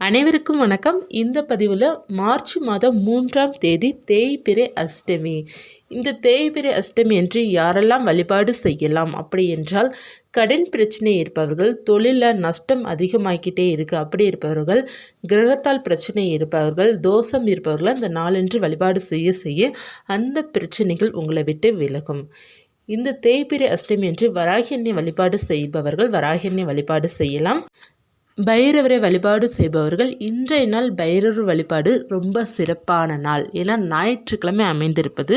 அனைவருக்கும் வணக்கம். இந்த பதிவில் மார்ச் மாதம் 3ஆம் தேதி தேய்பிறை அஷ்டமி. இந்த தேய்பிறை அஷ்டமி என்று யாரெல்லாம் வழிபாடு செய்யலாம் அப்படி என்றால், கடன் பிரச்சனை இருப்பவர்கள், தொழிலில் நஷ்டம் அதிகமாகிக்கிட்டே இருக்குது அப்படி இருப்பவர்கள், கிரகத்தால் பிரச்சனை இருப்பவர்கள், தோஷம் இருப்பவர்கள் அந்த நாளன்று வழிபாடு செய்ய அந்த பிரச்சனைகள் உங்களை விட்டு விலகும். இந்த தேய்பிறை அஷ்டமி என்று வராகி அன்னை வழிபாடு செய்பவர்கள் வராகி அன்னை வழிபாடு செய்யலாம். பைரவரை வழிபாடு செய்பவர்கள் இன்றைய நாள் பைரவர் வழிபாடு ரொம்ப சிறப்பான நாள். ஏன்னா ஞாயிற்றுக்கிழமை அமைந்திருப்பது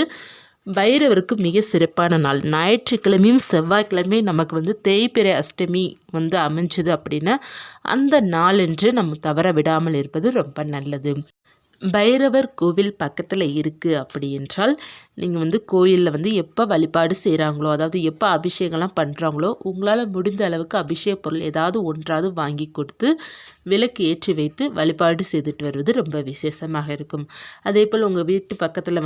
பைரவருக்கு மிக சிறப்பான நாள். ஞாயிற்றுக்கிழமையும் செவ்வாய்க்கிழமையும் நமக்கு தேய்பிறை அஷ்டமி அமைஞ்சது அப்படின்னா அந்த நாளன்று நம்ம தவற விடாமல் இருப்பது ரொம்ப நல்லது. பைரவர் கோவில் பக்கத்தில் இருக்குது அப்படி என்றால் நீங்கள் கோயிலில் எப்போ வழிபாடு செய்கிறாங்களோ, அதாவது எப்போ அபிஷேகம்லாம் பண்ணுறாங்களோ, உங்களால் முடிந்த அளவுக்கு அபிஷேக பொருள் ஏதாவது ஒன்றாவது வாங்கி கொடுத்து விளக்கு ஏற்றி வைத்து வழிபாடு செய்துட்டு வருவது ரொம்ப விசேஷமாக இருக்கும். அதே போல் உங்கள் வீட்டு பக்கத்தில்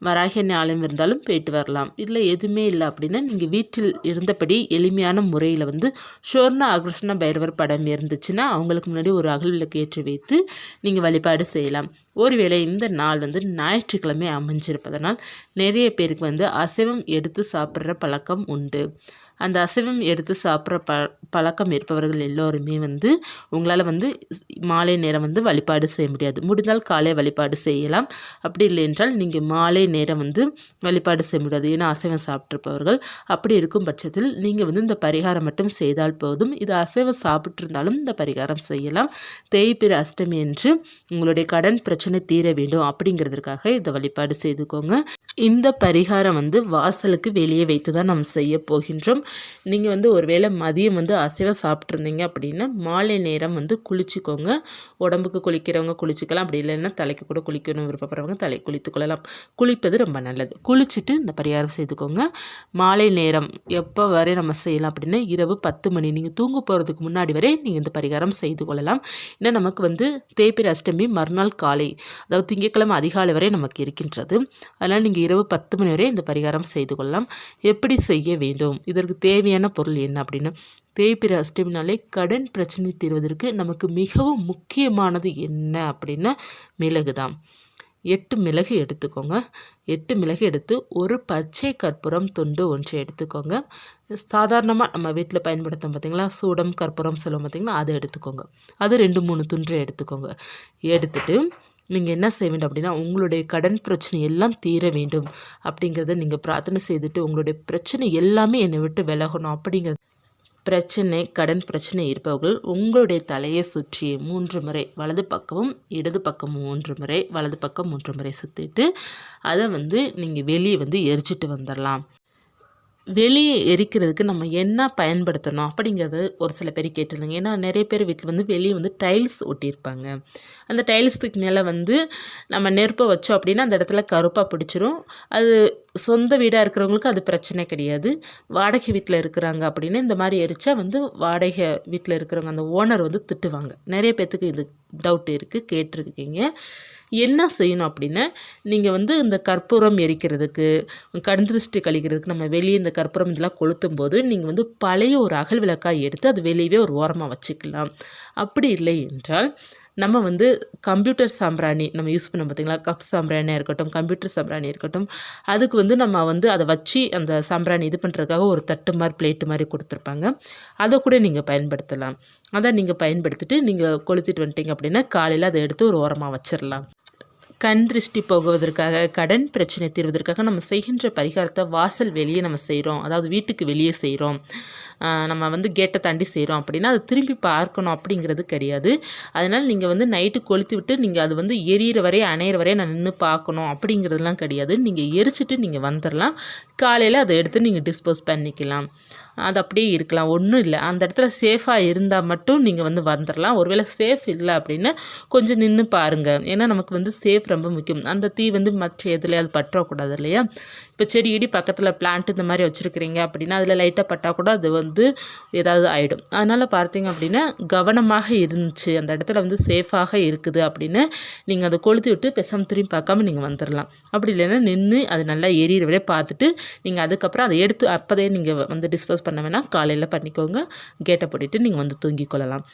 வராகி அன்னை ஆலயம் இருந்தாலும் போயிட்டு வரலாம். இல்லை எதுவுமே இல்லை அப்படின்னா நீங்கள் வீட்டில் இருந்தபடி எளிமையான முறையில் சுவர்ண ஆகர்ஷண பைரவர் படம் இருந்துச்சுன்னா அவங்களுக்கு முன்னாடி ஒரு அகல் விளக்கு ஏற்றி வைத்து நீங்கள் வழிபாடு செய்யலாம். ஒருவேளை இந்த நாள் ஞாயிற்றுக்கிழமை அமைஞ்சிருப்பதனால் நிறைய பேருக்கு அசைவம் எடுத்து சாப்பிட்ற பழக்கம் உண்டு. அந்த அசைவம் எடுத்து சாப்பிட்ற பழக்கம் இருப்பவர்கள் எல்லோருமே உங்களால் மாலை நேரம் வழிபாடு செய்ய முடியாது. முடிந்தால் காலை வழிபாடு செய்யலாம். அப்படி இல்லை என்றால் நீங்கள் மாலை நேரம் வழிபாடு செய்ய முடியாது. ஏன்னா அசைவம் சாப்பிட்ருப்பவர்கள். அப்படி இருக்கும் பட்சத்தில் நீங்கள் இந்த பரிகாரம் மட்டும் செய்தால் போதும். இது அசைவம் சாப்பிட்ருந்தாலும் இந்த பரிகாரம் செய்யலாம். தேய்பிறை அஷ்டமி என்று உங்களுடைய கடன் பிரச்சனை தீர வேண்டும் அப்படிங்கிறதுக்காக இதை வழிபாடு செய்துக்கோங்க. இந்த பரிகாரம் வாசலுக்கு வெளியே வைத்து தான் நம்ம செய்ய போகின்றோம். நீங்கள் ஒருவேளை மதியம் அசைவம் சாப்பிட்ருந்தீங்க அப்படின்னா மாலை நேரம் குளிச்சுக்கோங்க. உடம்புக்கு குளிக்கிறவங்க குளிச்சுக்கலாம். அப்படி இல்லைன்னா தலைக்கு கூட குளிக்கணும் விருப்பப்படுறவங்க தலை குளித்துக்கொள்ளலாம். குளிப்பது ரொம்ப நல்லது. குளிச்சுட்டு இந்த பரிகாரம் செய்துக்கோங்க. மாலை நேரம் எப்போ வரை நம்ம செய்யலாம் அப்படின்னா இரவு 10 மணி நீங்கள் தூங்க போகிறதுக்கு முன்னாடி வரை நீங்கள் இந்த பரிகாரம் செய்து கொள்ளலாம். ஏன்னா நமக்கு தேய்பிறை அஷ்டமி மறுநாள் காலை, அதாவது திங்கட்கிழமை அதிகாலை வரை நமக்கு இருக்கின்றது. அதனால் நீங்கள் இரவு 10 மணி வரை இந்த பரிகாரம் செய்து கொள்ளலாம். எப்படி செய்ய வேண்டும், இதற்கு தேவையான பொருள் என்ன அப்படின்னா, தேய்பிறை அஷ்டமினாலே கடன் பிரச்சனை தீர்வதற்கு நமக்கு மிகவும் முக்கியமானது என்ன அப்படின்னா மிளகு தான். 8 மிளகு எடுத்துக்கோங்க. 8 மிளகு எடுத்து ஒரு பச்சை கற்பூரம் துண்டு ஒன்று எடுத்துக்கோங்க. சாதாரணமாக நம்ம வீட்டில் பயன்படுத்தும் பார்த்திங்களா, சூடம் கற்பூரம் சொல்லுவோம் பார்த்திங்களா, அதை எடுத்துக்கோங்க. அது 2-3 துண்டு எடுத்துக்கோங்க. எடுத்துட்டு நீங்கள் என்ன செய்ய வேண்டும் அப்படின்னா, உங்களுடைய கடன் பிரச்சனை எல்லாம் தீர வேண்டும் அப்படிங்கிறத நீங்கள் பிரார்த்தனை செய்துட்டு, உங்களுடைய பிரச்சனை எல்லாமே என்னை விட்டு விலகணும் அப்படிங்கிறது கடன் பிரச்சனை இருப்பவர்கள் உங்களுடைய தலையை சுற்றி 3 முறை, வலது பக்கமும் இடது பக்கமும் 3 முறை, வலது பக்கம் 3 முறை சுற்றிட்டு அதை நீங்கள் வெளியே எரிச்சிட்டு வந்துடலாம். வெளியே எரிக்கிறதுக்கு நம்ம என்ன பயன்படுத்தணும் அப்படிங்கிறது ஒரு சில பேர் கேட்டிருந்தாங்க. ஏன்னா நிறைய பேர் வீட்டில் வெளியே டைல்ஸ் ஒட்டியிருப்பாங்க. அந்த டைல்ஸுக்கு மேலே நம்ம நெருப்பை வச்சோம் அப்படின்னா அந்த இடத்துல கருப்பாக பிடிச்சிரும். அது சொந்த வீடாக இருக்கிறவங்களுக்கு அது பிரச்சனை கிடையாது. வாடகை வீட்டில் இருக்கிறாங்க அப்படின்னா இந்த மாதிரி எரிச்சா வாடகை வீட்டில் இருக்கிறவங்க அந்த ஓனர் திட்டுவாங்க. நிறைய பேர்த்துக்கு இது டவுட் இருக்குது, கேட்டிருக்கீங்க. என்ன செய்யணும் அப்படின்னா, நீங்கள் இந்த கற்பூரம் எரிக்கிறதுக்கு, கண் திருஷ்டி கழிக்கிறதுக்கு நம்ம வெளியே இந்த கற்பூரம் இதெல்லாம் கொளுத்தும் போது நீங்கள் பழைய ஒரு அகல் விளக்காய் எடுத்து அது வெளியவே ஒரு ஓரமாக வச்சுக்கலாம். அப்படி இல்லை என்றால் நம்ம கம்ப்யூட்டர் சாம்பிராணி நம்ம யூஸ் பண்ணோம் பார்த்திங்களா, கப் சாம்பிராணியாக இருக்கட்டும், கம்ப்யூட்டர் சாம்பிராணி இருக்கட்டும், அதுக்கு நம்ம அதை வச்சு அந்த சாம்பிராணி இது பண்ணுறதுக்காக ஒரு தட்டு மாதிரி பிளேட்டு மாதிரி கொடுத்துருப்பாங்க. அதை கூட நீங்கள் பயன்படுத்தலாம். அதை நீங்கள் பயன்படுத்திட்டு நீங்கள் கொளுத்திட்டு வந்துட்டீங்க அப்படின்னா காலையில் அதை எடுத்து ஒரு ஓரமாக வச்சிடலாம். கண் திருஷ்டி போகுவதற்காக, கடன் பிரச்சனை தீர்வதற்காக நம்ம செய்கின்ற பரிகாரத்தை வாசல் வெளியே நம்ம செய்கிறோம், அதாவது வீட்டுக்கு வெளியே செய்கிறோம், நம்ம கேட்டை தாண்டி செய்கிறோம் அப்படின்னா அது திரும்பி பார்க்கணும் அப்படிங்கிறது கிடையாது. அதனால் நீங்கள் நைட்டு கொளுத்தி விட்டு நீங்கள் அது எரியிற வரை அணையிற வரை நான் நின்று பார்க்கணும் அப்படிங்கிறதுலாம் கிடையாது. நீங்கள் எரிச்சிட்டு நீங்கள் வந்துடலாம். காலையில் அதை எடுத்து நீங்கள் டிஸ்போஸ் பண்ணிக்கலாம். அது அப்படியே இருக்கலாம், ஒன்றும் இல்லை. அந்த இடத்துல சேஃபாக இருந்தால் மட்டும் நீங்கள் வந்துடலாம். ஒருவேளை சேஃப் இல்லை அப்படின்னா கொஞ்சம் நின்று பாருங்கள். ஏன்னா நமக்கு சேஃப் ரொம்ப முக்கியம். அந்த தீ மற்ற எதுலையாவது பற்றக்கூடாது இல்லையா. இப்போ செடி இடி பக்கத்தில் பிளான்ட் இந்த மாதிரி வச்சுருக்கிறீங்க அப்படின்னா அதில் லைட்டாக பட்டால் கூட அது ஏதாவது ஆகிடும். அதனால் பார்த்தீங்க அப்படின்னா கவனமாக இருந்துச்சு, அந்த இடத்துல சேஃபாக இருக்குது அப்படின்னு நீங்கள் அதை கொளுத்தி விட்டு பெசாமல் திரும்பி பார்க்காம நீங்கள் வந்துடலாம். அப்படி இல்லைன்னா நின்று அது நல்லா எரியிற வரை பார்த்துட்டு நீங்கள் அதுக்கப்புறம் அதை எடுத்து அப்போதே நீங்கள் டிஸ்போஸ் பண்ண வேணால் காலையில் பண்ணிக்கோங்க. கேட்டை போட்டுட்டு நீங்கள் தூங்கிக் கொள்ளலாம்.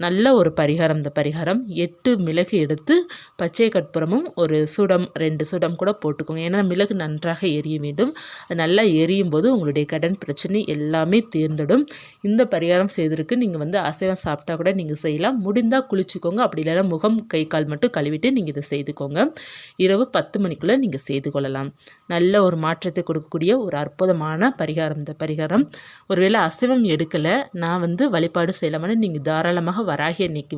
நல்ல ஒரு பரிகாரம். இந்த பரிகாரம் 8 மிளகு எடுத்து பச்சை கற்பூரமும் ஒரு சுடம் 2 சுடம் கூட போட்டுக்கோங்க. ஏன்னா மிளகு நன்றாக எரிய வேண்டும். அது நல்லா எரியும் போது உங்களுடைய கடன் பிரச்சனை எல்லாமே தீர்ந்துடும். இந்த பரிகாரம் செய்வதற்கு நீங்கள் அசைவம் சாப்பிட்டா கூட நீங்கள் செய்யலாம். முடிந்தால் குளிச்சுக்கோங்க. அப்படி இல்லைன்னா முகம் கை கால் மட்டும் கழுவிட்டு நீங்கள் இதை செய்துக்கோங்க. இரவு 10 மணிக்குள்ளே நீங்கள் செய்து கொள்ளலாம். நல்ல ஒரு மாற்றத்தை கொடுக்கக்கூடிய ஒரு அற்புதமான பரிகாரம் இந்த பரிகாரம். ஒருவேளை அசைவம் எடுக்கலை, நான் வழிபாடு செய்யலாம்னு நீங்கள் தாராளமாக வராகி அன்னைக்கு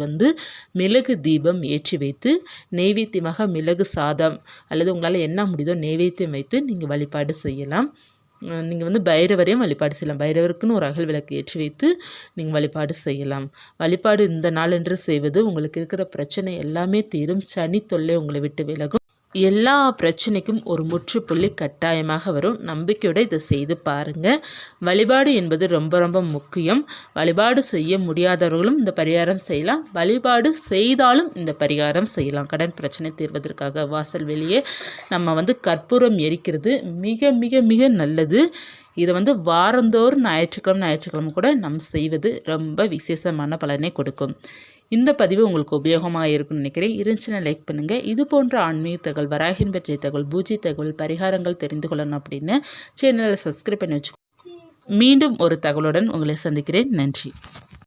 மிளகு தீபம் ஏற்றி வைத்து நெய்வேத்தியமாக மிளகு சாதம் அல்லது உங்களால் என்ன முடியுதோ நெய்வேத்தியம் வைத்து நீங்கள் வழிபாடு செய்யலாம். நீங்கள் பைரவரையும் வழிபாடு செய்யலாம். பைரவருக்குன்னு ஒரு அகல் விளக்கு ஏற்றி வைத்து நீங்கள் வழிபாடு செய்யலாம். வழிபாடு இந்த நாளன்று செய்வது உங்களுக்கு இருக்கிற பிரச்சனை எல்லாமே தீரும். சனி தொல்லை உங்களை விட்டு விலகும். எல்லா பிரச்சனைக்கும் ஒரு முற்றுப்புள்ளி கட்டாயமாக வரும். நம்பிக்கையோடு இதை செய்து பாருங்கள். வழிபாடு என்பது ரொம்ப ரொம்ப முக்கியம். வழிபாடு செய்ய முடியாதவர்களும் இந்த பரிகாரம் செய்யலாம். வழிபாடு செய்தாலும் இந்த பரிகாரம் செய்யலாம். கடன் பிரச்சனை தீர்வதற்காக வாசல் வெளியே நம்ம கற்பூரம் எரிக்கிறது மிக மிக மிக நல்லது. இதை வாரந்தோறும் ஞாயிற்றுக்கிழமை கூட நம்ம செய்வது ரொம்ப விசேஷமான பலனை கொடுக்கும். இந்த பதிவு உங்களுக்கு உபயோகமாக இருக்கும்னு நினைக்கிறேன். இருந்துச்சுன்னா லைக் பண்ணுங்கள். இது போன்ற ஆன்மீக தகவல், வராகின் பற்றிய தகவல், பூஜை தகவல், பரிகாரங்கள் தெரிந்து கொள்ளணும் அப்படின்னு சேனலை சப்ஸ்கிரைப் பண்ணி வச்சுக்கோங்க. மீண்டும் ஒரு தகவலுடன் உங்களை சந்திக்கிறேன். நன்றி.